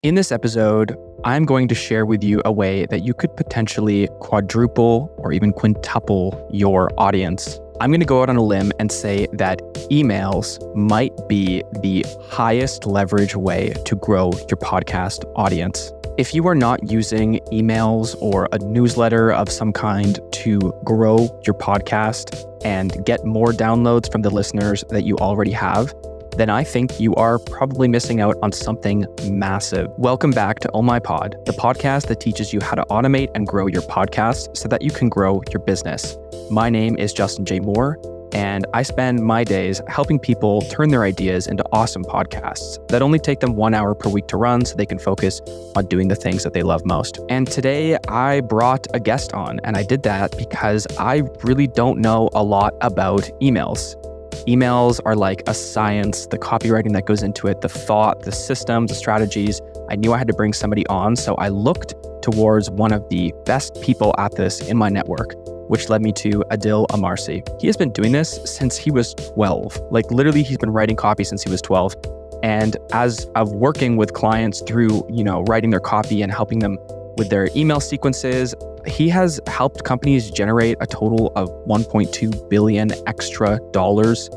In this episode, I'm going to share with you a way that you could potentially quadruple or even quintuple your audience. I'm going to go out on a limb and say that emails might be the highest leverage way to grow your podcast audience. If you are not using emails or a newsletter of some kind to grow your podcast and get more downloads from the listeners that you already have, then I think you are probably missing out on something massive. Welcome back to Oh My Pod, the podcast that teaches you how to automate and grow your podcast so that you can grow your business. My name is Justin J. Moore, and I spend my days helping people turn their ideas into awesome podcasts that only take them 1 hour per week to run so they can focus on doing the things that they love most. And today I brought a guest on, and I did that because I really don't know a lot about emails. Emails are like a science, the copywriting that goes into it, the thought, the systems, the strategies. I knew I had to bring somebody on, so I looked towards one of the best people at this in my network, which led me to Adil Amarsi. He has been doing this since he was 12. Like literally, he's been writing copy since he was 12. And as of working with clients through, writing their copy and helping them with their email sequences, he has helped companies generate a total of $1.2 billion extra dollars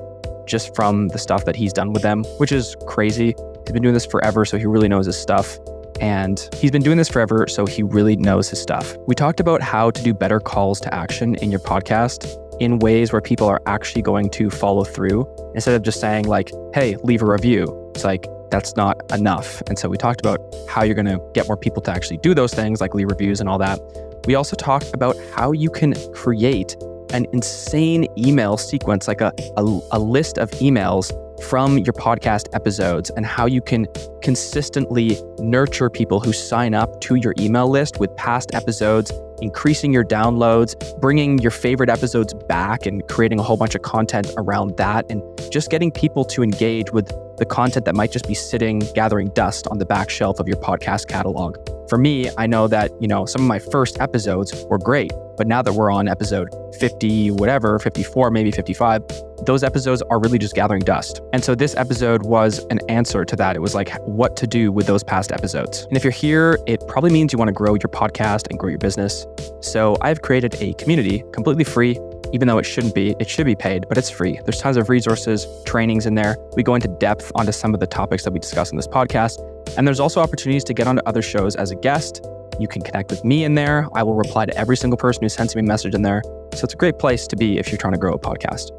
just from the stuff that he's done with them, which is crazy. He's been doing this forever, so he really knows his stuff. And he's been doing this forever, so he really knows his stuff. We talked about how to do better calls to action in your podcast in ways where people are actually going to follow through instead of just saying like, hey, leave a review. It's like, that's not enough. And so we talked about how you're going to get more people to actually do those things like leave reviews and all that. We also talked about how you can create an insane email sequence, like a list of emails from your podcast episodes, and how you can consistently nurture people who sign up to your email list with past episodes, increasing your downloads, bringing your favorite episodes back and creating a whole bunch of content around that, and just getting people to engage with the content that might just be sitting, gathering dust on the back shelf of your podcast catalog. For me, I know that, some of my first episodes were great, but now that we're on episode 50, whatever, 54, maybe 55, those episodes are really just gathering dust. And so this episode was an answer to that. It was like what to do with those past episodes. And if you're here, it probably means you want to grow your podcast and grow your business. So I've created a community completely free, even though it shouldn't be. It should be paid, but it's free. There's tons of resources, trainings in there. We go into depth onto some of the topics that we discuss in this podcast. And there's also opportunities to get onto other shows as a guest. You can connect with me in there. I will reply to every single person who sends me a message in there. So it's a great place to be if you're trying to grow a podcast.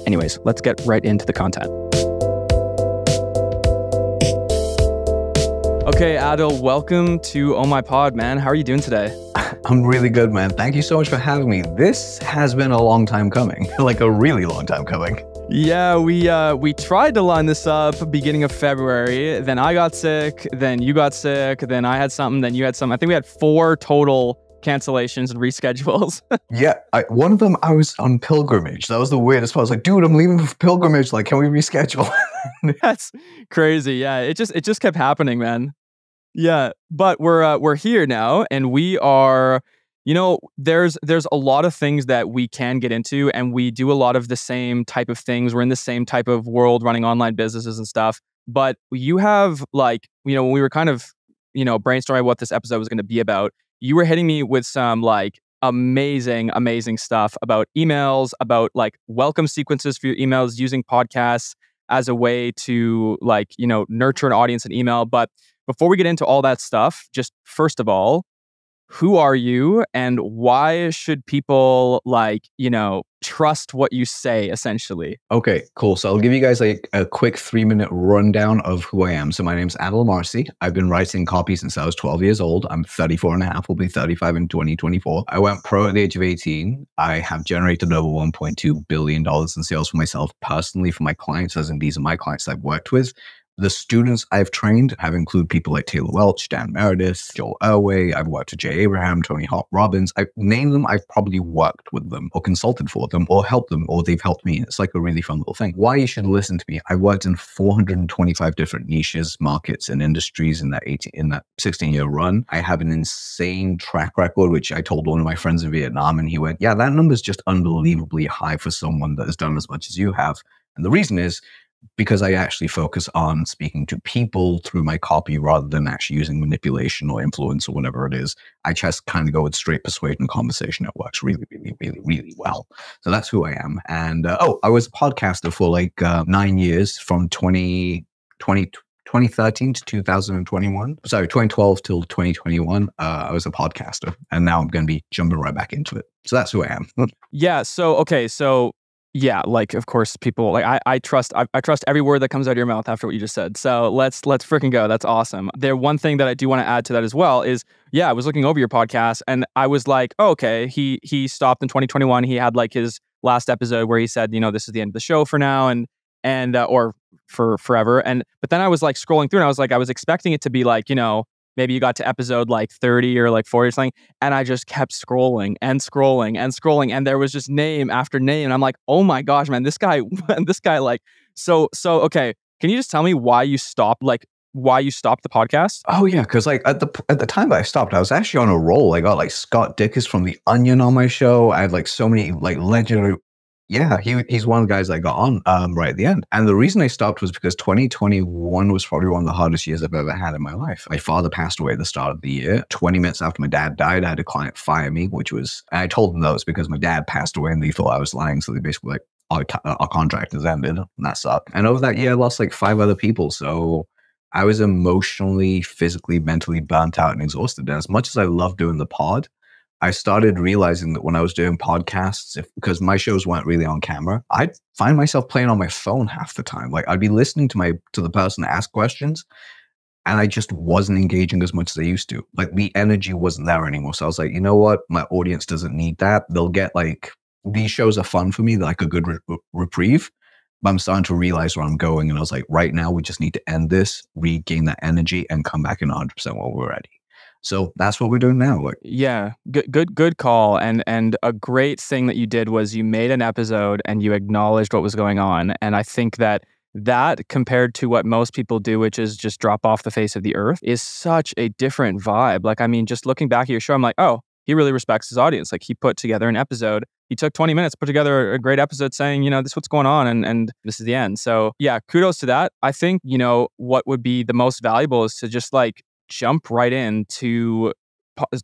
Anyways, let's get right into the content. Okay, Adil, welcome to Oh My Pod, man. How are you doing today? I'm really good, man. Thank you so much for having me. This has been a long time coming, like a really long time coming. Yeah, we tried to line this up beginning of February. Then I got sick. Then you got sick. Then I had something. Then you had something. I think we had 4 total cancellations and reschedules. Yeah, one of them I was on pilgrimage. That was the weirdest part. I was like, dude, I'm leaving for pilgrimage. Like, can we reschedule? That's crazy. Yeah, it just kept happening, man. Yeah, but we're here now, and we are. There's a lot of things that we can get into, and we do a lot of the same type of things. We're in the same type of world, running online businesses and stuff. But you have when we were kind of, brainstorming what this episode was going to be about, you were hitting me with some amazing stuff about emails, about welcome sequences for your emails, using podcasts as a way to nurture an audience in email. But before we get into all that stuff, just first of all, who are you and why should people trust what you say, essentially? Okay, cool. So I'll give you guys a quick 3-minute rundown of who I am. So my name's Adil Amarsi. I've been writing copy since I was 12 years old. I'm 34 and a half. Will be 35 in 2024. I went pro at the age of 18. I have generated over $1.2 billion in sales for myself personally, for my clients, as in these are my clients I've worked with. The students I've trained have included people like Taylor Welch, Dan Meredith, Joel Irway. I've worked with Jay Abraham, Tony Hawk Robbins. I've named them. I've probably worked with them or consulted for them or helped them, or they've helped me. It's like a really fun little thing. Why you should listen to me. I worked in 425 different niches, markets, and industries in that 16-year run. I have an insane track record, which I told one of my friends in Vietnam, and he went, yeah, that number is just unbelievably high for someone that has done as much as you have. And the reason is, because I actually focus on speaking to people through my copy rather than actually using manipulation or influence or whatever it is. I just kind of go with straight persuasion and conversation. It works really, really, really, really well. So that's who I am. And I was a podcaster for like 9 years from 2013 to 2021. Sorry, 2012 till 2021. I was a podcaster, and now I'm going to be jumping right back into it. So that's who I am. Yeah. So yeah, like of course people like I trust every word that comes out of your mouth after what you just said. So let's freaking go. That's awesome. There one thing that I do want to add to that as well is I was looking over your podcast and I was like, oh, okay, he stopped in 2021. He had like his last episode where he said, this is the end of the show for now and or for forever. But then I was like scrolling through and I was expecting it to be like, maybe you got to episode like 30 or like 40 or something. And I just kept scrolling and scrolling and scrolling. And there was just name after name. And I'm like, oh my gosh, man, this guy like, so, okay. Can you just tell me why you stopped the podcast? Oh yeah. Cause like at the time that I stopped, I was actually on a roll. I got like Scott Dickus from The Onion on my show. I had like so many like legendary. Yeah, he's one of the guys I got on right at the end. And the reason I stopped was because 2021 was probably one of the hardest years I've ever had in my life. My father passed away at the start of the year. 20 minutes after my dad died, I had a client fire me, I told them that was because my dad passed away and they thought I was lying. So they basically like, our contract has ended. And that sucked. And over that year, I lost like 5 other people. So I was emotionally, physically, mentally burnt out and exhausted. And as much as I love doing the pod, I started realizing that when I was doing podcasts, because my shows weren't really on camera, I'd find myself playing on my phone half the time. Like I'd be listening to the person ask questions, and I just wasn't engaging as much as I used to. Like the energy wasn't there anymore. So I was like, you know what? My audience doesn't need that. They'll get like, these shows are fun for me, like a good reprieve. But I'm starting to realize where I'm going. And I was like, right now, we just need to end this, regain that energy, and come back in 100% when we're ready. So that's what we're doing now. Like, yeah, good call. And a great thing that you did was you made an episode and you acknowledged what was going on. And I think that compared to what most people do, which is just drop off the face of the earth, is such a different vibe. Like, I mean, just looking back at your show, I'm like, oh, he really respects his audience. Like he put together an episode. He took 20 minutes, put together a great episode saying, this is what's going on and this is the end. So yeah, kudos to that. I think, what would be the most valuable is to just like jump right into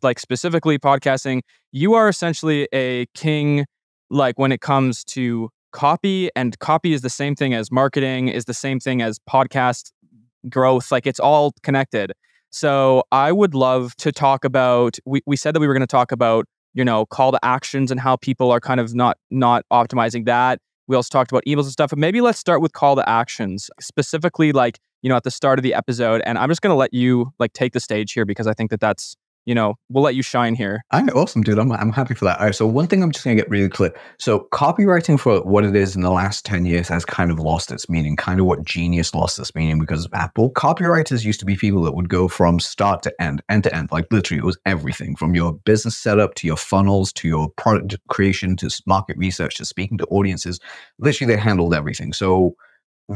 like specifically podcasting. You are essentially a king, like when it comes to copy, and copy is the same thing as marketing, is the same thing as podcast growth. Like it's all connected. So I would love to talk about, we said that we were going to talk about, call to actions and how people are kind of not optimizing that. We also talked about emails and stuff, but maybe let's start with call to actions, specifically like, at the start of the episode. And I'm just going to let you like take the stage here because I think that's, we'll let you shine here. All right, awesome, dude. I'm happy for that. All right, so one thing I'm just going to get really clear. So copywriting for what it is in the last 10 years has kind of lost its meaning, kind of what genius lost its meaning because of Apple. Copywriters used to be people that would go from start to end to end. Like literally it was everything from your business setup to your funnels, to your product creation, to market research, to speaking to audiences. Literally they handled everything. So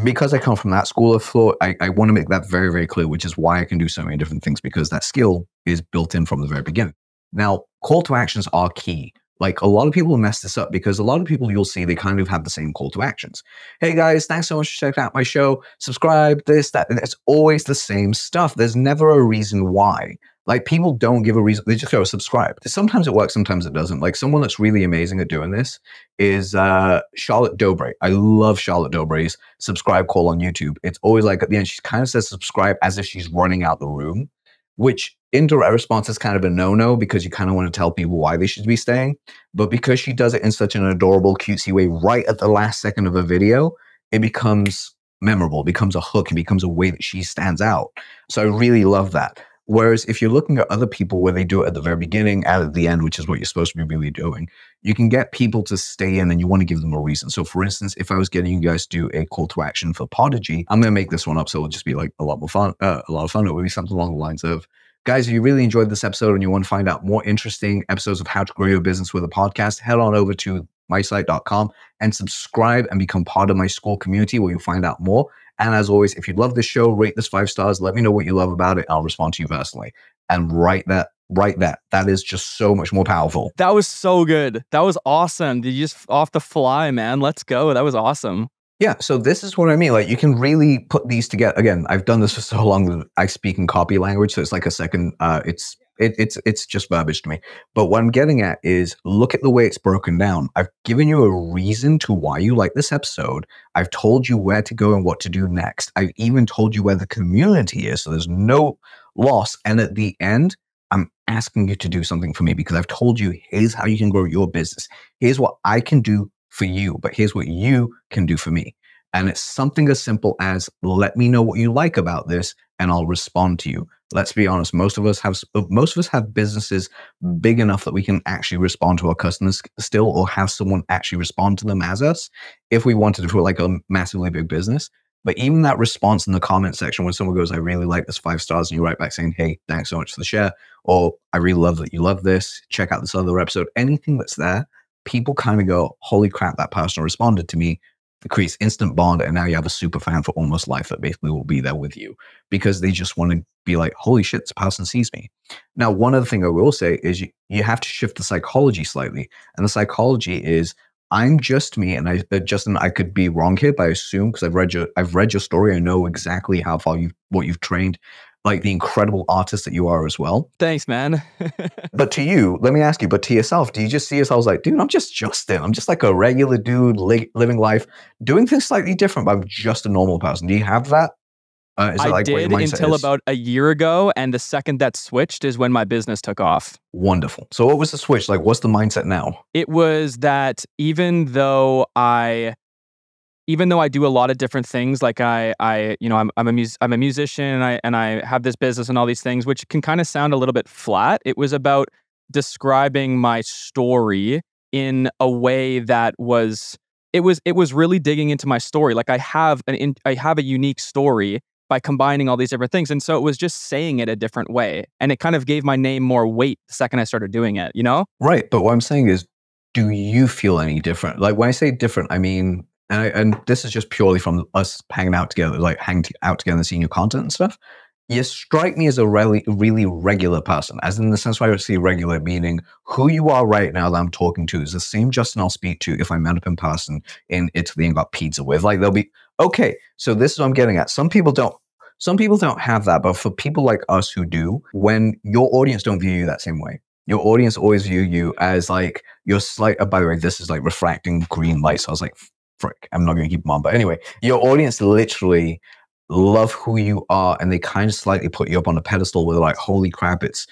because I come from that school of thought, I want to make that very, very clear, which is why I can do so many different things, because that skill is built in from the very beginning. Now, call to actions are key. Like a lot of people mess this up because a lot of people you'll see, they kind of have the same call to actions. Hey guys, thanks so much for checking out my show. Subscribe, this, that, and it's always the same stuff. There's never a reason why. Like people don't give a reason. They just go subscribe. Sometimes it works, sometimes it doesn't. Like someone that's really amazing at doing this is Charlotte Dobre. I love Charlotte Dobre's subscribe call on YouTube. It's always like at the end, she kind of says subscribe as if she's running out the room, which in direct response is kind of a no-no because you kind of want to tell people why they should be staying. But because she does it in such an adorable, cutesy way right at the last second of a video, it becomes memorable, it becomes a hook, it becomes a way that she stands out. So I really love that. Whereas if you're looking at other people where they do it at the very beginning and at the end, which is what you're supposed to be really doing, you can get people to stay in and you want to give them a reason. So for instance, if I was getting you guys to do a call to action for Podigy, I'm going to make this one up so it'll just be like a lot of fun. It would be something along the lines of, guys, if you really enjoyed this episode and you want to find out more interesting episodes of how to grow your business with a podcast, head on over to mysite.com and subscribe and become part of my school community where you'll find out more. And as always, if you love this show, rate this 5 stars. Let me know what you love about it. I'll respond to you personally. And write that. That is just so much more powerful. That was so good. That was awesome. Did you just off the fly, man? Let's go. That was awesome. Yeah, so this is what I mean. Like, you can really put these together. Again, I've done this for so long that I speak in copy language, so it's like a second. It's just verbiage to me. But what I'm getting at is look at the way it's broken down. I've given you a reason to why you like this episode. I've told you where to go and what to do next. I've even told you where the community is, so there's no loss. And at the end, I'm asking you to do something for me because I've told you here's how you can grow your business. Here's what I can do for you, but here's what you can do for me. And it's something as simple as let me know what you like about this and I'll respond to you. Let's be honest, most of us have businesses big enough that we can actually respond to our customers still, or have someone actually respond to them as us if we wanted to for like a massively big business. But even that response in the comment section when someone goes, I really like this 5 stars, and you write back saying, hey, thanks so much for the share, or I really love that you love this, check out this other episode, anything that's there, people kind of go, holy crap, that person responded to me. It creates instant bond. And now you have a super fan for almost life that basically will be there with you because they just want to be like, holy shit, this person sees me. Now, one other thing I will say is you have to shift the psychology slightly. And the psychology is I'm just me. And Justin, I could be wrong here, but I assume because I've read your story. I know exactly how far what you've trained, like the incredible artist that you are as well. Thanks, man. But to you, let me ask you, but to yourself, do you just see yourself as like, dude, I'm just Justin. I'm just like a regular dude living life, doing things slightly different, but I'm just a normal person. Do you have that? Is I that like did until about a year ago. And the second that switched is when my business took off. Wonderful. So what was the switch? Like, what's the mindset now? It was that even though I do a lot of different things, like I'm a musician and I have this business and all these things, which can kind of sound a little bit flat. It was about describing my story in a way that was really digging into my story. Like I have a unique story by combining all these different things. And so it was just saying it a different way. And it kind of gave my name more weight the second I started doing it, you know? Right. But what I'm saying is, do you feel any different? Like when I say different, I mean, and this is just purely from us hanging out together and seeing your content and stuff. You strike me as a really regular person, as in the sense where I would see regular, meaning who you are right now that I'm talking to is the same Justin I'll speak to if I met up in person in Italy and got pizza with. Like they'll be, okay, so this is what I'm getting at. Some people don't have that, but for people like us who do, when your audience don't view you that same way, your audience always view you as like, you're slight, by the way, this is like refracting green light. So I was like, frick, I'm not going to keep them on. But anyway, your audience literally love who you are, and they kind of slightly put you up on a pedestal where they're like, holy crap, it's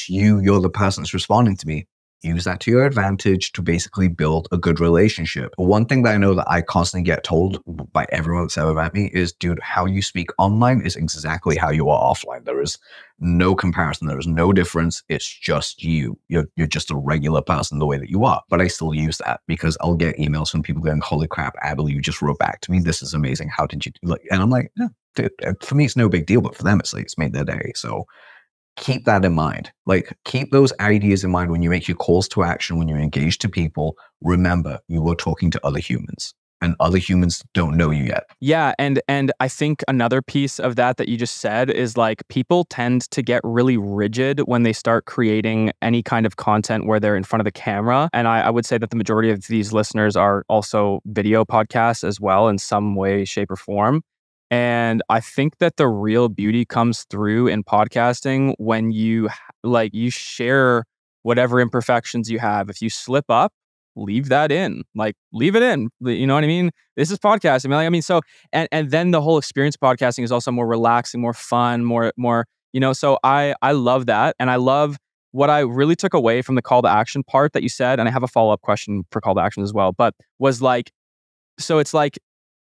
you're the person that's responding to me. Use that to your advantage to basically build a good relationship. One thing that I know that I constantly get told by everyone that's ever met me is, dude, how you speak online is exactly how you are offline. There is no comparison. There is no difference. It's just you. You're just a regular person the way that you are. But I still use that because I'll get emails from people going, holy crap, Adil, you just wrote back to me. This is amazing. How did you do it? And I'm like, yeah, dude, for me, it's no big deal. But for them, it's like, it's made their day. So keep that in mind. Like, keep those ideas in mind when you make your calls to action, when you engage to people. Remember, you are talking to other humans, and other humans don't know you yet. Yeah, and I think another piece of that you just said is like people tend to get really rigid when they start creating any kind of content where they're in front of the camera. And I would say that the majority of these listeners are also video podcasts as well in some way, shape, or form. And I think that the real beauty comes through in podcasting when you share whatever imperfections you have. If you slip up, leave that in. Like, leave it in. You know what I mean? This is podcasting. I mean, so and then the whole experience of podcasting is also more relaxing, more fun, more, you know, so I love that. And I love what I really took away from the call to action part that you said, and I have a follow-up question for call to action as well, but was like, so it's like,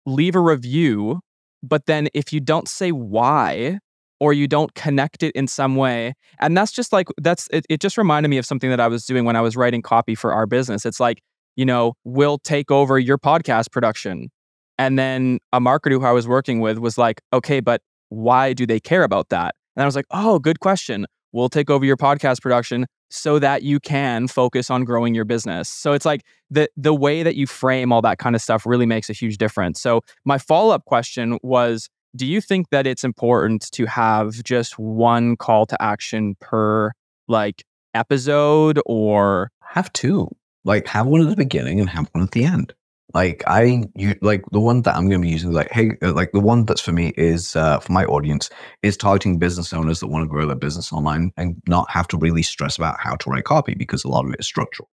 leave a review. But then if you don't say why, or you don't connect it in some way, and that's just like, it just reminded me of something that I was doing when I was writing copy for our business. It's like, you know, we'll take over your podcast production. And then a marketer who I was working with was like, okay, but why do they care about that? And I was like, oh, good question. We'll take over your podcast production so that you can focus on growing your business. So it's like the way that you frame all that kind of stuff really makes a huge difference. So my follow-up question was, do you think that it's important to have just one call to action per like episode, or have two? Like, have one at the beginning and have one at the end. Like like the one that I'm going to be using, like, hey, like the one that's for me is for my audience is targeting business owners that want to grow their business online and not have to really stress about how to write copy because a lot of it is structural.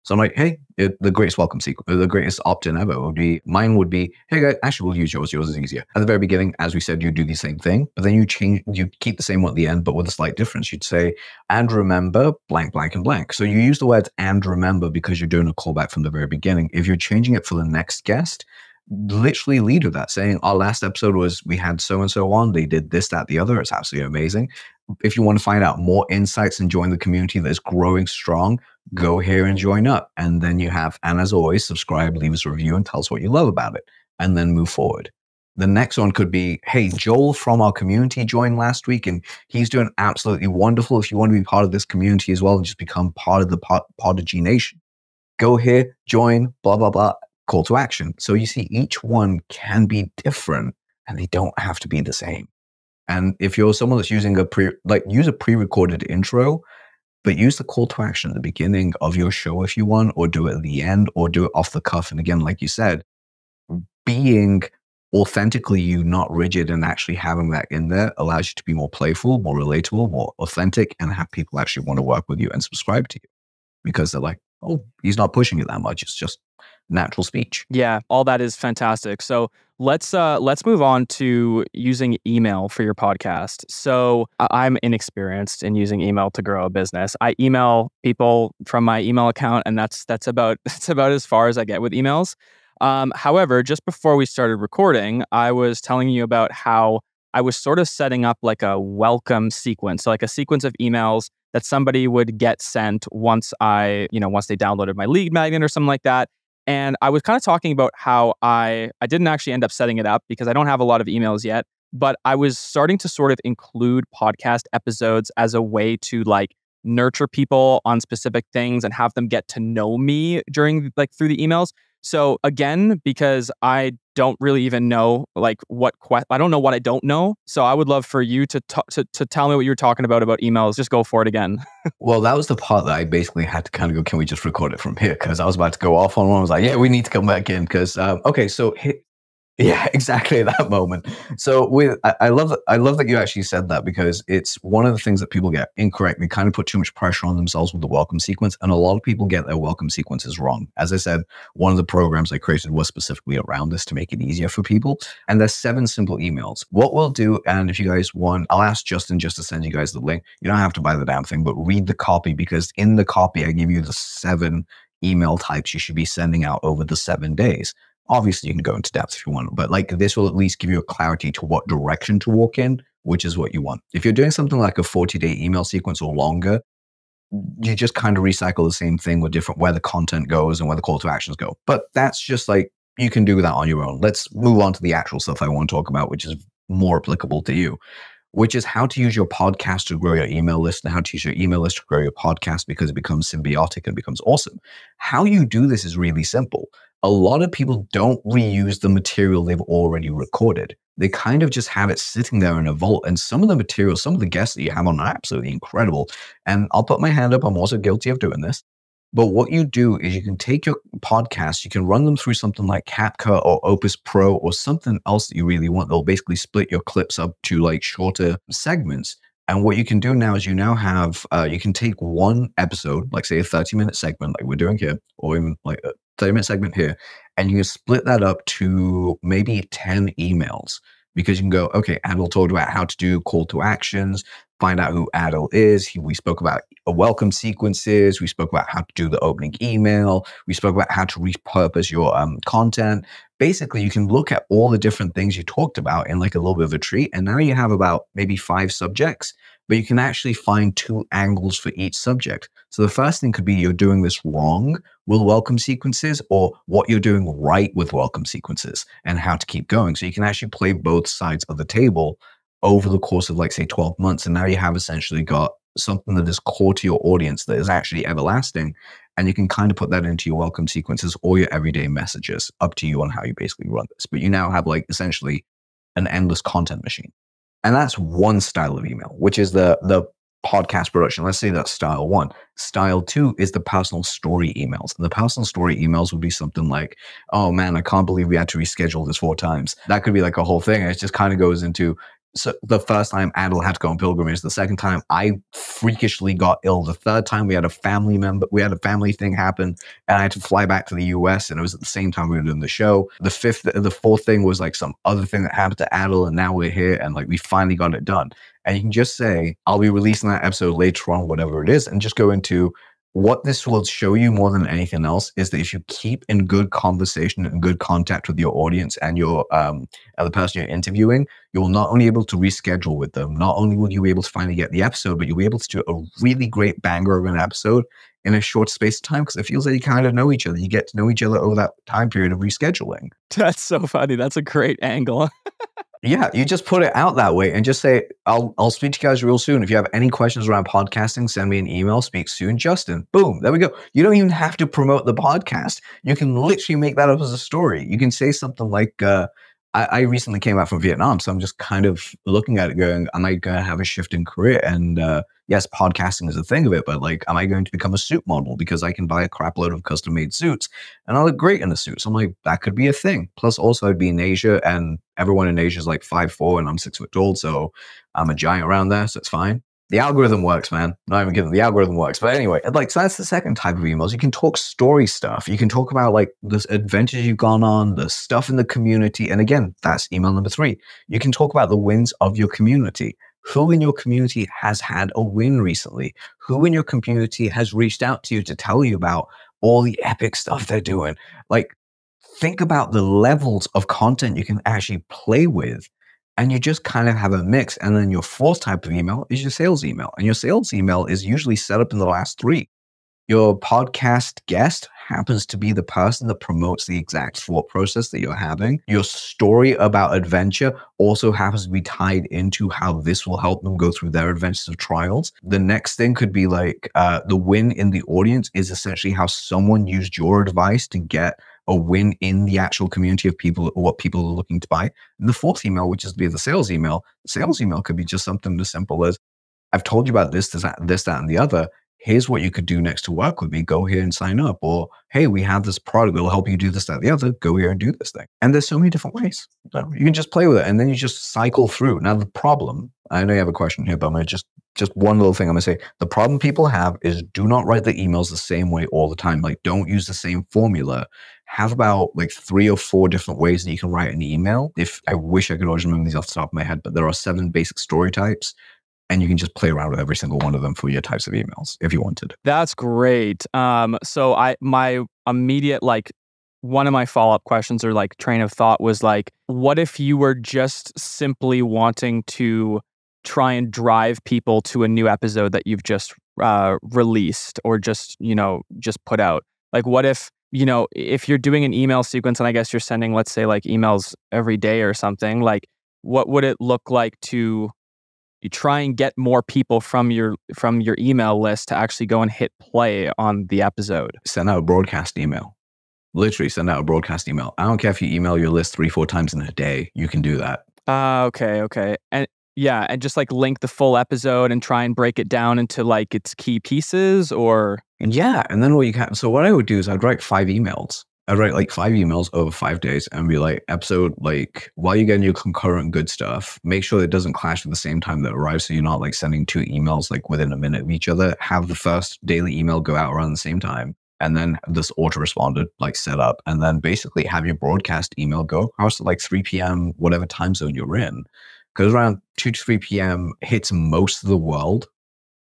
So I'm like, hey, the greatest welcome sequence, the greatest opt-in ever would be, mine would be, hey guys, actually we'll use yours. Yours is easier. At the very beginning, as we said, you do the same thing, but then you keep the same one at the end, but with a slight difference. You'd say, and remember blank, blank, and blank. So you use the words and remember because you're doing a callback from the very beginning. If you're changing it for the next guest, literally lead with that, saying our last episode was we had so-and-so on, they did this, that, the other. It's absolutely amazing. If you want to find out more insights and join the community that is growing strong, go here and join up. And then you have, and as always, subscribe, leave us a review, and tell us what you love about it, and then move forward. The next one could be, hey, Joel from our community joined last week, and he's doing absolutely wonderful. If you want to be part of this community as well and just become part of the Podigy Nation, go here, join, blah, blah, blah, call to action. So you see, each one can be different, and they don't have to be the same. And if you're someone that's using use a pre-recorded intro, but use the call to action at the beginning of your show if you want, or do it at the end, or do it off the cuff. And again, like you said, being authentically you, not rigid, and actually having that in there allows you to be more playful, more relatable, more authentic, and have people actually want to work with you and subscribe to you because they're like, oh, he's not pushing it that much. It's just natural speech. Yeah, all that is fantastic. So let's move on to using email for your podcast. So I'm inexperienced in using email to grow a business. I email people from my email account, and that's about as far as I get with emails. However, just before we started recording, I was telling you about how I was sort of setting up like a welcome sequence, so like a sequence of emails that somebody would get sent once they downloaded my lead magnet or something like that. And I was kind of talking about how I didn't actually end up setting it up because I don't have a lot of emails yet, but I was starting to sort of include podcast episodes as a way to like nurture people on specific things and have them get to know me through the emails. So again, because I don't really even know I don't know what I don't know. So I would love for you to tell me what you were talking about emails. Just go for it again. Well, that was the part that I basically had to kind of go, can we just record it from here? Because I was about to go off on one. I was like, yeah, we need to come back in because, okay, so yeah, exactly at that moment. So I love that you actually said that because it's one of the things that people get incorrect. They kind of put too much pressure on themselves with the welcome sequence, and a lot of people get their welcome sequences wrong. As I said, one of the programs I created was specifically around this to make it easier for people. And there's 7 simple emails. What we'll do, and if you guys want, I'll ask Justin just to send you guys the link. You don't have to buy the damn thing, but read the copy because in the copy I give you the 7 email types you should be sending out over the 7 days. Obviously, you can go into depth if you want, but like this will at least give you a clarity to what direction to walk in, which is what you want. If you're doing something like a 40-day email sequence or longer, you just kind of recycle the same thing with different where the content goes and where the call to actions go. But that's just like, you can do that on your own. Let's move on to the actual stuff I want to talk about, which is more applicable to you, which is how to use your podcast to grow your email list and how to use your email list to grow your podcast because it becomes symbiotic and becomes awesome. How you do this is really simple. A lot of people don't reuse the material they've already recorded. They kind of just have it sitting there in a vault. And some of the material, some of the guests that you have on are absolutely incredible. And I'll put my hand up. I'm also guilty of doing this. But what you do is you can take your podcasts, you can run them through something like CapCut or Opus Pro or something else that you really want. They'll basically split your clips up to like shorter segments. And what you can do now is you now have, you can take one episode, like say a 30-minute segment like we're doing here, or even like a 30-minute segment here, and you can split that up to maybe 10 emails because you can go, okay, Adil told about how to do call to actions, find out who Adil is. We spoke about welcome sequences. We spoke about how to do the opening email. We spoke about how to repurpose your content. Basically, you can look at all the different things you talked about in like a little bit of a tree. And now you have about maybe 5 subjects, but you can actually find 2 angles for each subject. So the first thing could be you're doing this wrong with welcome sequences or what you're doing right with welcome sequences and how to keep going. So you can actually play both sides of the table over the course of like say 12 months. And now you have essentially got something that is core to your audience that is actually everlasting. And you can kind of put that into your welcome sequences or your everyday messages, up to you on how you basically run this. But you now have like essentially an endless content machine. And that's one style of email, which is the podcast production. Let's say that's style 1. Style 2 is the personal story emails. And the personal story emails would be something like, oh man, I can't believe we had to reschedule this 4 times. That could be like a whole thing. And it just kind of goes into, so the first time Adil had to go on pilgrimage, the second time I freakishly got ill, the third time we had a family thing happen and I had to fly back to the US and it was at the same time we were doing the show. The fourth thing was like some other thing that happened to Adil and now we're here and like we finally got it done. And you can just say, I'll be releasing that episode later on, whatever it is, and just go into what this will show you more than anything else is that if you keep in good conversation and good contact with your audience and your the person you're interviewing, you'll not only be able to reschedule with them, not only will you be able to finally get the episode, but you'll be able to do a really great banger of an episode in a short space of time because it feels like you kind of know each other. You get to know each other over that time period of rescheduling. That's so funny. That's a great angle. Yeah, you just put it out that way and just say, I'll speak to you guys real soon. If you have any questions around podcasting, send me an email, speak soon, Justin. Boom, there we go. You don't even have to promote the podcast. You can literally make that up as a story. You can say something like, I recently came back from Vietnam, so I'm just kind of looking at it going, am I going to have a shift in career? And yes, podcasting is a thing of it, but like, am I going to become a suit model because I can buy a crap load of custom made suits and I look great in a suit? So I'm like, that could be a thing. Plus also I'd be in Asia and everyone in Asia is like 5'4" and I'm 6 foot tall. So I'm a giant around there. So it's fine. The algorithm works, man. Not even kidding. The algorithm works. But anyway, like, so that's the second type of emails. You can talk story stuff. You can talk about like the adventures you've gone on, the stuff in the community. And again, that's email number 3. You can talk about the wins of your community. Who in your community has had a win recently? Who in your community has reached out to you to tell you about all the epic stuff they're doing? Like, think about the levels of content you can actually play with. And you just kind of have a mix. And then your fourth type of email is your sales email. And your sales email is usually set up in the last 3. Your podcast guest happens to be the person that promotes the exact thought process that you're having. Your story about adventure also happens to be tied into how this will help them go through their adventures of trials. The next thing could be like the win in the audience is essentially how someone used your advice to get a win in the actual community of people or what people are looking to buy. And the fourth email, which is the sales email could be just something as simple as, I've told you about this, that, and the other. Here's what you could do next to work with me. Go here and sign up. Or, hey, we have this product that will help you do this, that, the other. Go here and do this thing. And there's so many different ways. So you can just play with it and then you just cycle through. Now, the problem, I know you have a question here, but I'm going to just one little thing I'm going to say. The problem people have is do not write the emails the same way all the time. Like, don't use the same formula. Have about like 3 or 4 different ways that you can write an email. I wish I could always remember these off the top of my head, but there are 7 basic story types. And you can just play around with every single one of them for your types of emails if you wanted. That's great. So my immediate, like, one of my follow-up questions or like train of thought was like, what if you were just simply wanting to try and drive people to a new episode that you've just released or just put out? Like, what if, if you're doing an email sequence and I guess you're sending, let's say, like emails every day or something, like what would it look like to you try and get more people from your email list to actually go and hit play on the episode? Send out a broadcast email. Literally send out a broadcast email. I don't care if you email your list 3-4 times in a day. You can do that. Okay. And yeah, and just like link the full episode and try and break it down into like its key pieces or... Yeah, and then so what I would do is I'd write 5 emails. I'd write like 5 emails over 5 days and be like, episode, like, while you're getting your concurrent good stuff, make sure it doesn't clash at the same time that arrives. So you're not like sending 2 emails like within a minute of each other. Have the first daily email go out around the same time. And then this autoresponded like set up. And then basically have your broadcast email go across at like 3 p.m., whatever time zone you're in. Because around 2 to 3 p.m. hits most of the world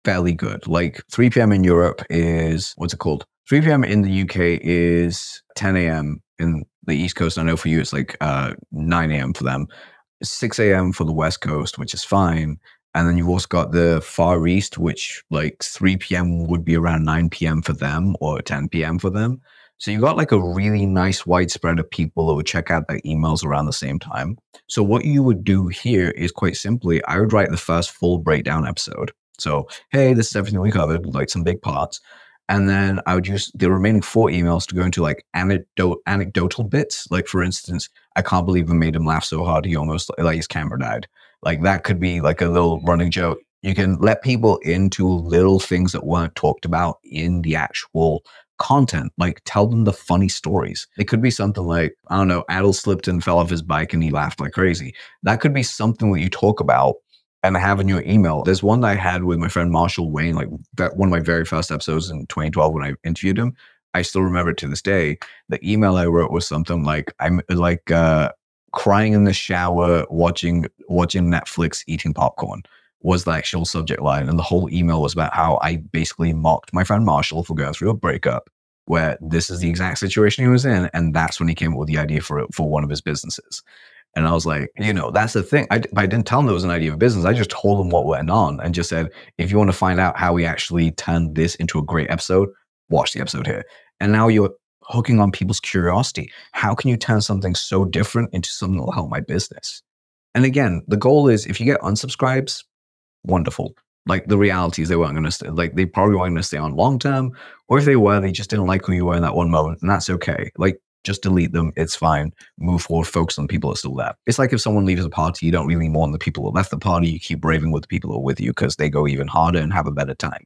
fairly good. Like 3 p.m. in Europe is, 3 p.m. in the UK is 10 a.m. in the East Coast. I know for you, it's like 9 a.m. for them, 6 a.m. for the West Coast, which is fine. And then you've also got the Far East, which like 3 p.m. would be around 9 p.m. for them or 10 p.m. for them. So you got like a really nice widespread of people that would check out their emails around the same time. So what you would do here is quite simply, I would write the first full breakdown episode. So, hey, this is everything we covered, like some big parts. And then I would use the remaining 4 emails to go into like anecdotal bits. Like, for instance, I can't believe I made him laugh so hard he almost, like his camera died. Like that could be like a little running joke. You can let people into little things that weren't talked about in the actual content. Like tell them the funny stories. It could be something like, I don't know, Adil slipped and fell off his bike and he laughed like crazy. That could be something that you talk about and have in your email. There's one that I had with my friend Marshall Wayne, like that one of my very first episodes in 2012 when I interviewed him. I still remember it to this day. The email I wrote was something like, I'm like crying in the shower, watching Netflix, eating popcorn was the actual subject line. And the whole email was about how I basically mocked my friend Marshall for going through a breakup, where this is the exact situation he was in. And that's when he came up with the idea for one of his businesses. And I was like, that's the thing. I didn't tell him it was an idea of business. I just told him what went on and just said, if you want to find out how we actually turned this into a great episode, watch the episode here. And now you're hooking on people's curiosity. How can you turn something so different into something that will help my business? And again, the goal is if you get unsubscribes, wonderful. Like the reality is they weren't going to stay, like they probably weren't going to stay on long term, or if they were, they just didn't like who you were in that one moment, and that's okay. Like just delete them, it's fine. Move forward, focus on the people that are still there. It's like if someone leaves a party, you don't really mourn the people that left the party, you keep raving with the people that are with you because they go even harder and have a better time.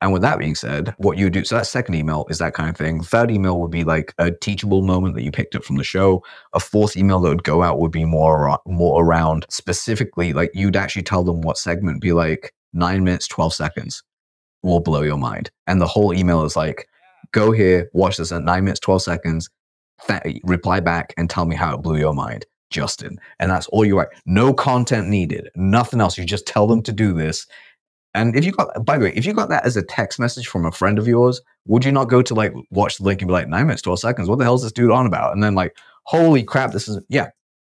And with that being said, what you do, so that second email is that kind of thing. Third email would be like a teachable moment that you picked up from the show. A fourth email that would go out would be more around specifically, like you'd actually tell them what segment, be like 9 minutes, 12 seconds will blow your mind. And the whole email is like, go here, watch this at 9 minutes, 12 seconds, reply back and tell me how it blew your mind, Justin. And that's all you write. No content needed, nothing else. You just tell them to do this. And if you got, by the way, if you got that as a text message from a friend of yours, would you not go to like watch the link and be like 9 minutes, 12 seconds? What the hell is this dude on about? And then like, holy crap, this is, yeah,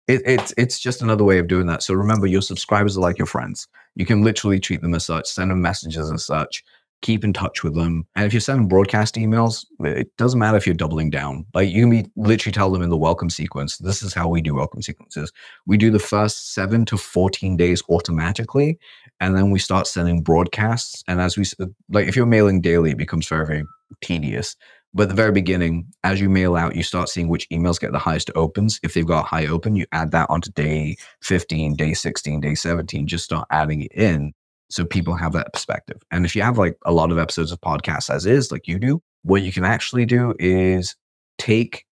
it's just another way of doing that. So remember, your subscribers are like your friends. You can literally treat them as such, send them messages as such, keep in touch with them. And if you're sending broadcast emails, it doesn't matter if you're doubling down. Like you can be literally tell them in the welcome sequence, this is how we do welcome sequences. We do the first 7 to 14 days automatically. And then we start sending broadcasts. And as we, like, if you're mailing daily, it becomes very, very tedious. But at the very beginning, as you mail out, you start seeing which emails get the highest opens. If they've got a high open, you add that onto day 15, day 16, day 17, just start adding it in so people have that perspective. And if you have like a lot of episodes of podcasts as is, like you do, what you can actually do is take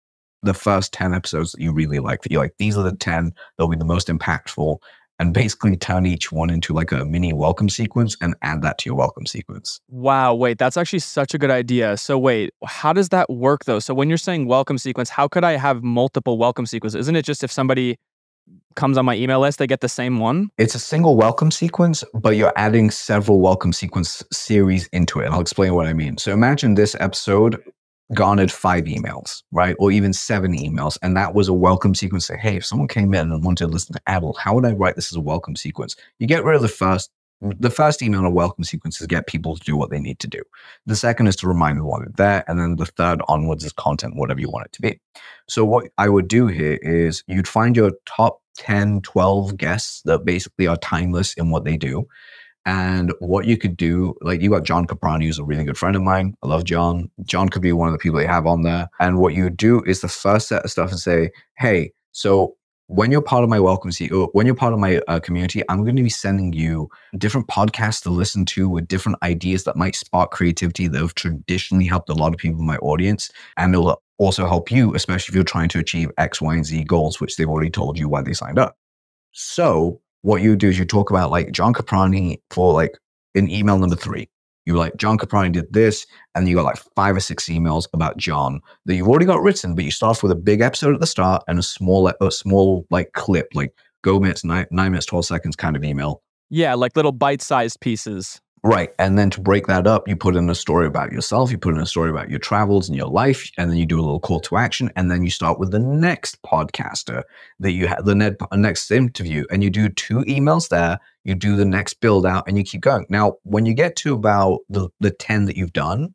the first 10 episodes that you really like, that you're like, these are the 10, they'll be the most impactful, and basically turn each one into like a mini welcome sequence and add that to your welcome sequence. Wow, wait, that's actually such a good idea. So wait, how does that work though? So when you're saying welcome sequence, how could I have multiple welcome sequences? Isn't it just if somebody comes on my email list, they get the same one? It's a single welcome sequence, but you're adding several welcome sequence series into it. And I'll explain what I mean. So imagine this episode garnered 5 emails, right? Or even 7 emails. And that was a welcome sequence. Say, hey, if someone came in and wanted to listen to Adil, how would I write this as a welcome sequence? You get rid of the first email in a welcome sequence is get people to do what they need to do. The second is to remind them why they're there. And then the third onwards is content, whatever you want it to be. So what I would do here is you'd find your top 10, 12 guests that basically are timeless in what they do. And what you could do, like you got John Caprani, who's a really good friend of mine. I love John. John could be one of the people they have on there. And what you would do is the first set of stuff and say, hey, so when you're part of my when you're part of my community, I'm going to be sending you different podcasts to listen to with different ideas that might spark creativity that have traditionally helped a lot of people in my audience. And it'll also help you, especially if you're trying to achieve X, Y, and Z goals, which they've already told you why they signed up. So what you do is you talk about like John Caprani for like in email number 3. You're like, John Caprani did this, and you got like 5 or 6 emails about John that you've already got written, but you start off with a big episode at the start and a small like clip, like go minutes, 9 minutes, 12 seconds kind of email. Yeah, like little bite-sized pieces. Right. And then to break that up, you put in a story about yourself, you put in a story about your travels and your life, and then you do a little call to action. And then you start with the next podcaster that you have, the next interview, and you do 2 emails there. You do the next build out and you keep going. Now, when you get to about the 10 that you've done,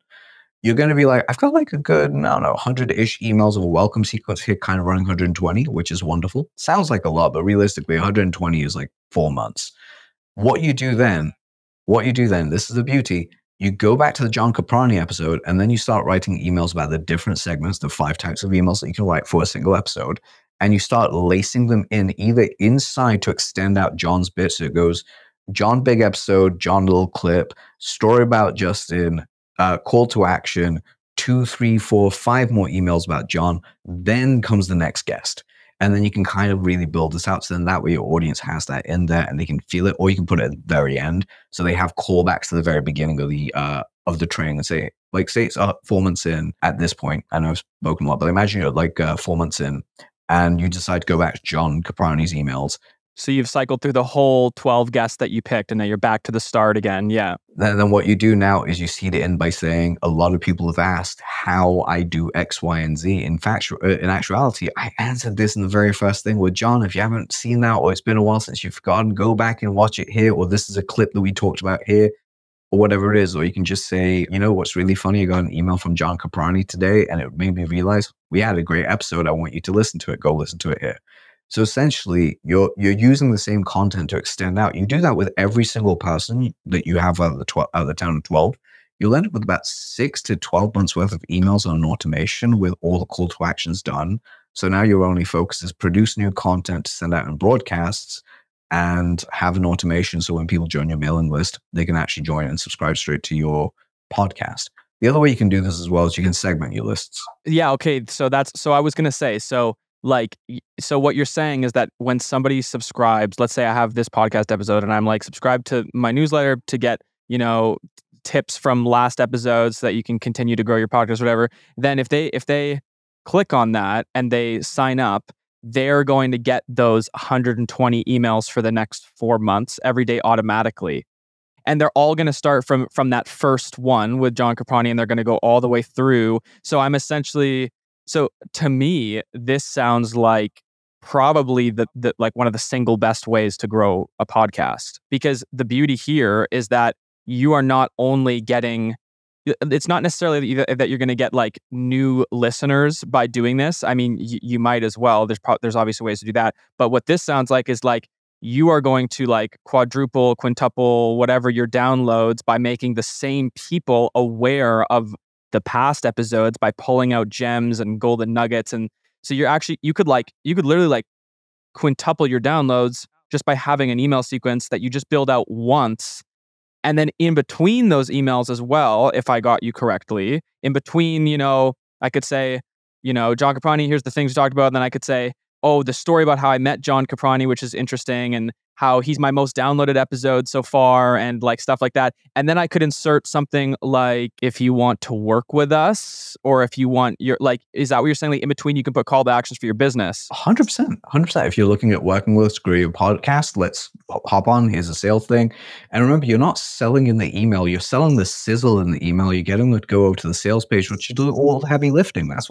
you're going to be like, I've got like a good, I don't know, 100-ish emails of a welcome sequence here, kind of running 120, which is wonderful. Sounds like a lot, but realistically, 120 is like 4 months. What you do then, this is the beauty. You go back to the John Caprani episode, and then you start writing emails about the different segments, the 5 types of emails that you can write for a single episode. And you start lacing them in either inside to extend out John's bit. So it goes John big episode, John little clip, story about Justin, call to action, 2, 3, 4, 5 more emails about John. Then comes the next guest. And then you can kind of really build this out. So then that way your audience has that in there and they can feel it, or you can put it at the very end. So they have callbacks to the very beginning of the training and say it's 4 months in at this point. I know I've spoken a lot, but imagine you're 4 months in and you decide to go back to John Caprani's emails. So you've cycled through the whole 12 guests that you picked and now you're back to the start again. Yeah. Then what you do now is you seed it in by saying, a lot of people have asked how I do X, Y, and Z. In fact, in actuality, I answered this in the very first thing with John. If you haven't seen that, or it's been a while since you've forgotten, go back and watch it here, or this is a clip that we talked about here, or whatever it is. Or you can just say, you know, what's really funny? I got an email from John Caprani today and it made me realize we had a great episode. I want you to listen to it. Go listen to it here. So essentially, you're using the same content to extend out. You do that with every single person that you have out of the town of 12. You'll end up with about 6 to 12 months worth of emails on automation with all the call to actions done. So now your only focus is produce new content to send out in broadcasts and have an automation. So when people join your mailing list, they can actually join and subscribe straight to your podcast. The other way you can do this as well is you can segment your lists. Yeah. Okay. So I was going to say, so what you're saying is that when somebody subscribes, let's say I have this podcast episode and I'm subscribe to my newsletter to get, tips from last episodes so that you can continue to grow your podcast, whatever. Then if they click on that and they sign up, they're going to get those 120 emails for the next 4 months every day automatically. And they're all going to start from that first one with John Caprani, and they're going to go all the way through. So So to me, this sounds like probably the one of the single best ways to grow a podcast, because the beauty here is that you are not only getting, it's not necessarily that you're going to get new listeners by doing this. I mean, you might as well. There's obviously ways to do that. But what this sounds like is you are going to quadruple, quintuple, whatever your downloads by making the same people aware of the past episodes by pulling out gems and golden nuggets. And so you could literally quintuple your downloads just by having an email sequence that you just build out once. And then in between those emails as well, if I got you correctly, in between, I could say, John Caprani, here's the things we talked about. And then I could say, oh, the story about how I met John Caprani, which is interesting, and how he's my most downloaded episode so far, and stuff like that. And then I could insert something if you want to work with us, or if you want is that what you're saying? In between, you can put call to actions for your business. 100%. If you're looking at working with us, grow your podcast, let's hop on. Here's a sales thing. And remember, you're not selling in the email. You're selling the sizzle in the email. You get them to go over to the sales page, which you do all the heavy lifting. That's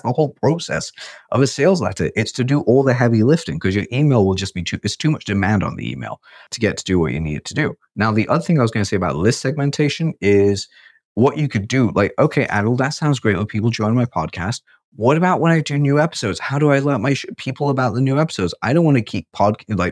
the whole process of a sales letter. It's to do all the heavy lifting, because your email will just be it's too much demand on the email to get to do what you need it to do. Now, the other thing I was going to say about list segmentation is what you could do. Okay, Adil, that sounds great when people join my podcast. What about when I do new episodes? How do I let my people about the new episodes? I don't want to keep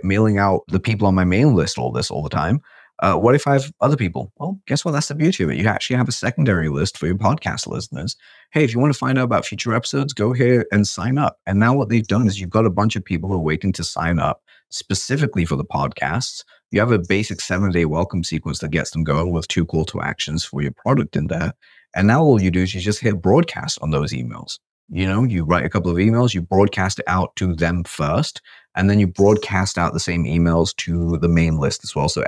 mailing out the people on my mailing list all the time. What if I have other people? Well, guess what? That's the beauty of it. You actually have a secondary list for your podcast listeners. Hey, if you want to find out about future episodes, go here and sign up. And now what they've done is you've got a bunch of people who are waiting to sign up specifically for the podcasts. You have a basic 7-day welcome sequence that gets them going with 2 call to actions for your product in there. And now all you do is you just hit broadcast on those emails. You write a couple of emails, you broadcast it out to them first, and then you broadcast out the same emails to the main list as well. So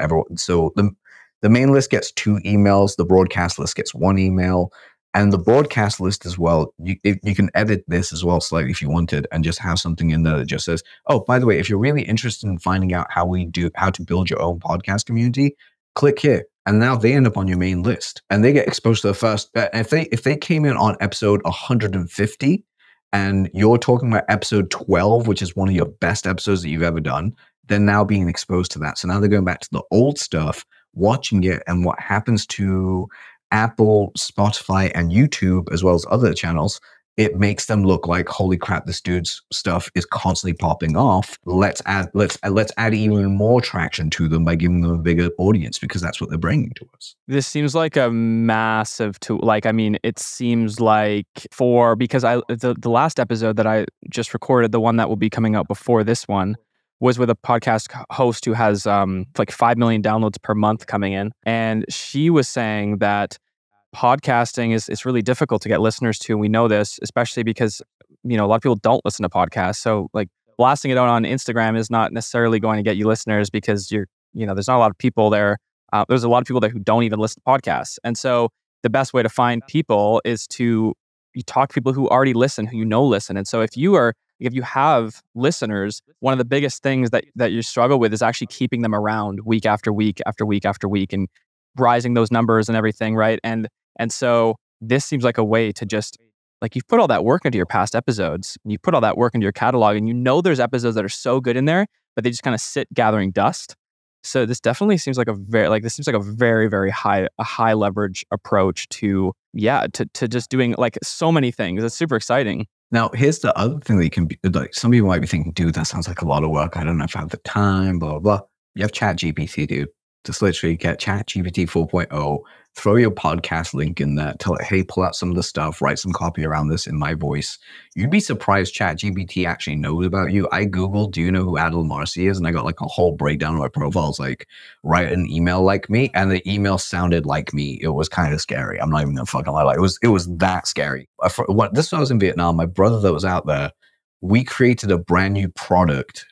the main list gets 2 emails, the broadcast list gets 1 email, and the broadcast list as well. You can edit this as well slightly if you wanted, and just have something in there that just says, oh, by the way, if you're really interested in finding out how to build your own podcast community, click here. And now they end up on your main list, and they get exposed to the first. If they came in on episode 150, and you're talking about episode 12, which is one of your best episodes that you've ever done, they're now being exposed to that. So now they're going back to the old stuff, watching it, and what happens to Apple, Spotify, and YouTube, as well as other channels, it makes them look like, holy crap, this dude's stuff is constantly popping off. Let's add even more traction to them by giving them a bigger audience, because that's what they're bringing to us. This seems like a massive tool. It seems because the last episode that I just recorded, the one that will be coming out before this one, was with a podcast host who has like 5 million downloads per month coming in. And she was saying that podcasting is really difficult to get listeners to. And we know this, especially because, a lot of people don't listen to podcasts. So like blasting it out on Instagram is not necessarily going to get you listeners because there's not a lot of people there. There's a lot of people there who don't even listen to podcasts. And so the best way to find people is to talk to people who already listen, who listen. And so if you have listeners, one of the biggest things that you struggle with is actually keeping them around week after week after week after week and rising those numbers and everything, right? And so this seems like a way to just, like, you've put all that work into your past episodes, and you put all that work into your catalog, and there's episodes that are so good in there, but they just kind of sit gathering dust. So this definitely seems like a very, very high leverage approach to just doing like so many things. It's super exciting. Now, here's the other thing that you can be like. Some people might be thinking, dude, that sounds like a lot of work. I don't know if I have the time, blah, blah, blah. You have ChatGPT, dude. Just literally get ChatGPT 4.0, throw your podcast link in there, tell it, hey, pull out some of the stuff, write some copy around this in my voice. You'd be surprised ChatGPT actually knows about you. I Googled, do you know who Adil Amarsi is? And I got like a whole breakdown of my profiles, like write an email like me. And the email sounded like me. It was kind of scary. I'm not even gonna fucking lie. Like, it was that scary. This was when I was in Vietnam. My brother that was out there, we created a brand new product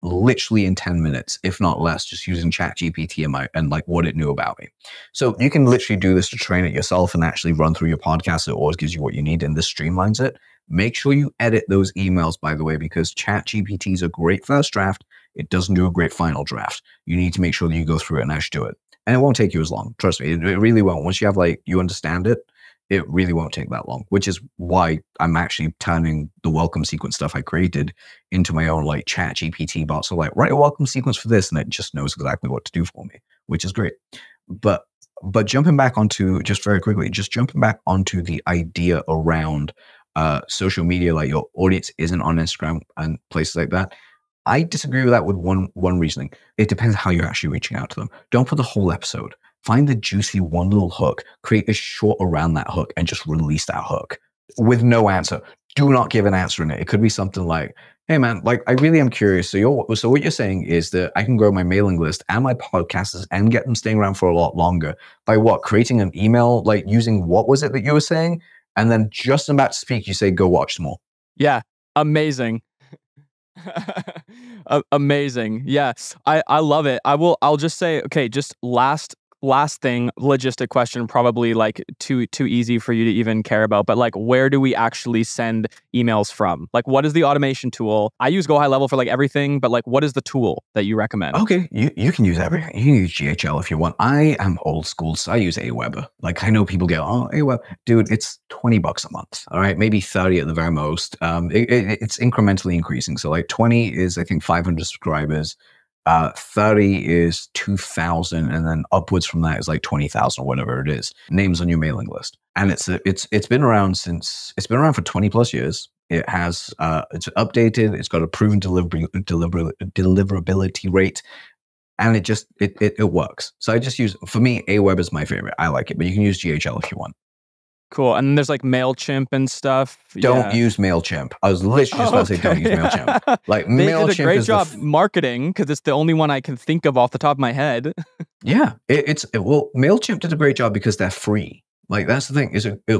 literally in 10 minutes, if not less, just using ChatGPT and like what it knew about me. So you can literally do this to train it yourself and actually run through your podcast. It always gives you what you need, and this streamlines it. Make sure you edit those emails, by the way, because ChatGPT is a great first draft. It doesn't do a great final draft. You need to make sure that you go through it and actually do it. And it won't take you as long. Trust me, it really won't. Once you have you understand it, it really won't take that long, which is why I'm actually turning the welcome sequence stuff I created into my own like ChatGPT bot. So like, write a welcome sequence for this, and it just knows exactly what to do for me, which is great. But jumping back onto the idea around social media, like your audience isn't on Instagram and places like that. I disagree with that with one reasoning. It depends how you're actually reaching out to them. Don't put the whole episode. Find the juicy one little hook, create a short around that hook, and just release that hook with no answer. Do not give an answer in it. It could be something like, hey man, like I really am curious. So what you're saying is that I can grow my mailing list and my podcasters and get them staying around for a lot longer by what? Creating an email, like using what was it that you were saying? And then just about to speak, you say, go watch some more. Yeah. Amazing. Amazing. Yes. I love it. I'll just say, okay, just last thing, logistic question, probably like too easy for you to even care about, but like, where do we actually send emails from? Like, what is the automation tool? I use Go High Level for like everything, but like, what is the tool that you recommend? Okay, you can use everything. You can use GHL if you want. I am old school, so I use Aweber. Like, I know people go, oh, Aweber. Dude, it's $20 a month. All right, maybe 30 at the very most. It's incrementally increasing. So like 20 is, I think, 500 subscribers. 30 is 2,000, and then upwards from that is like 20,000 or whatever it is. Names on your mailing list, and it's been around for 20 plus years. It has it's updated. It's got a proven deliverability rate, and it works. So I just use, for me, Aweber is my favorite. I like it, but you can use GHL if you want. Cool. And then there's like MailChimp and stuff. Don't use MailChimp. I was literally just about to say don't use MailChimp. Like, they MailChimp did a great job marketing because it's the only one I can think of off the top of my head. Yeah. MailChimp did a great job because they're free. Like, that's the thing.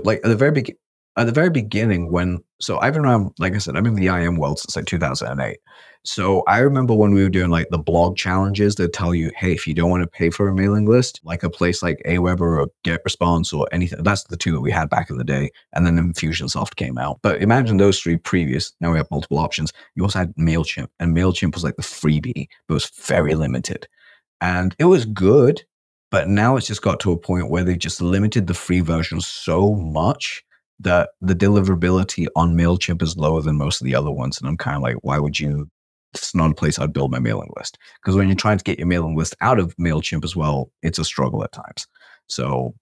Like at the very beginning so I've been around, like I said, I'm in the IM world since like 2008. So I remember when we were doing like the blog challenges that tell you, hey, if you don't want to pay for a mailing list, like a place like Aweber or GetResponse or anything, that's the two that we had back in the day. And then Infusionsoft came out. But imagine those three previous. Now we have multiple options. You also had MailChimp, and MailChimp was like the freebie, but it was very limited. And it was good, but now it's just got to a point where they just limited the free version so much that the deliverability on MailChimp is lower than most of the other ones. And I'm kind of like, why would you? It's not a place I'd build my mailing list, because when you're trying to get your mailing list out of MailChimp as well, it's a struggle at times. So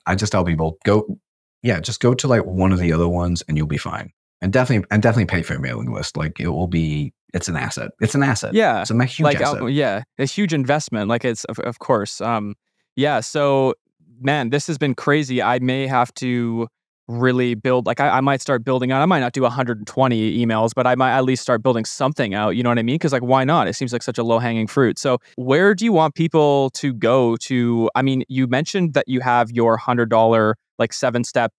I just tell people, just go to like one of the other ones and you'll be fine. And definitely pay for your mailing list. Like, it's an asset. It's an asset. Yeah. It's a huge asset. A huge investment. Like, it's of course. So man, this has been crazy. I may have to really build, like I might start building out, I might not do 120 emails, but I might at least start building something out. You know what I mean? Because like, why not? It seems like such a low hanging fruit. So where do you want people to go to? I mean, you mentioned that you have your $100 like 7-step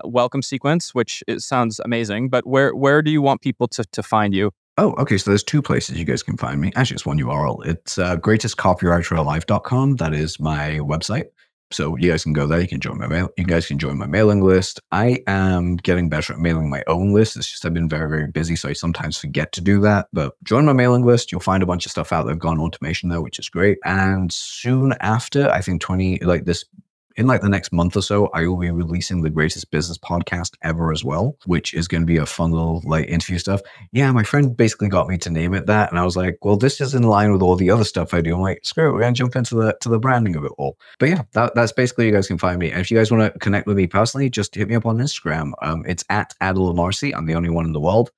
welcome sequence, which sounds amazing, but where do you want people to find you? Oh, okay. So there's 2 places you guys can find me. Actually, it's one URL. It's greatestcopywriteralive.com. That is my website. So you guys can go there. You can join my mail. You guys can join my mailing list. I am getting better at mailing my own list. It's just I've been very, very busy, so I sometimes forget to do that. But join my mailing list. You'll find a bunch of stuff out there. I've gone automation there, which is great. And soon after, I think in like the next month or so, I will be releasing the greatest business podcast ever as well, which is going to be a fun little like interview stuff. Yeah, my friend basically got me to name it that. And I was like, well, this is in line with all the other stuff I do. I'm like, screw it, we're going to jump into the branding of it all. But yeah, that's basically, you guys can find me. And if you guys want to connect with me personally, just hit me up on Instagram. It's at Adil Amarsi. I'm the only one in the world.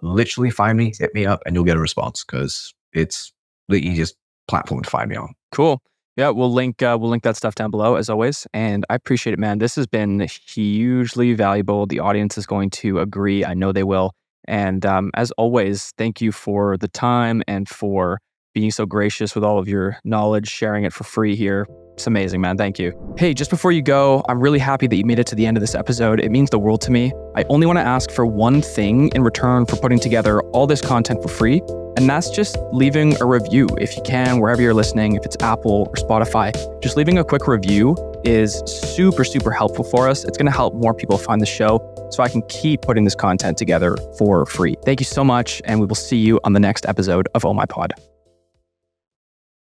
Literally find me, hit me up, and you'll get a response because it's the easiest platform to find me on. Cool. Yeah, we'll link that stuff down below as always. And I appreciate it, man. This has been hugely valuable. The audience is going to agree. I know they will. And as always, thank you for the time and for being so gracious with all of your knowledge, sharing it for free here. It's amazing, man. Thank you. Hey, just before you go, I'm really happy that you made it to the end of this episode. It means the world to me. I only want to ask for one thing in return for putting together all this content for free. And that's just leaving a review if you can, wherever you're listening, if it's Apple or Spotify. Just leaving a quick review is super, super helpful for us. It's going to help more people find the show so I can keep putting this content together for free. Thank you so much, and we will see you on the next episode of Oh My Pod.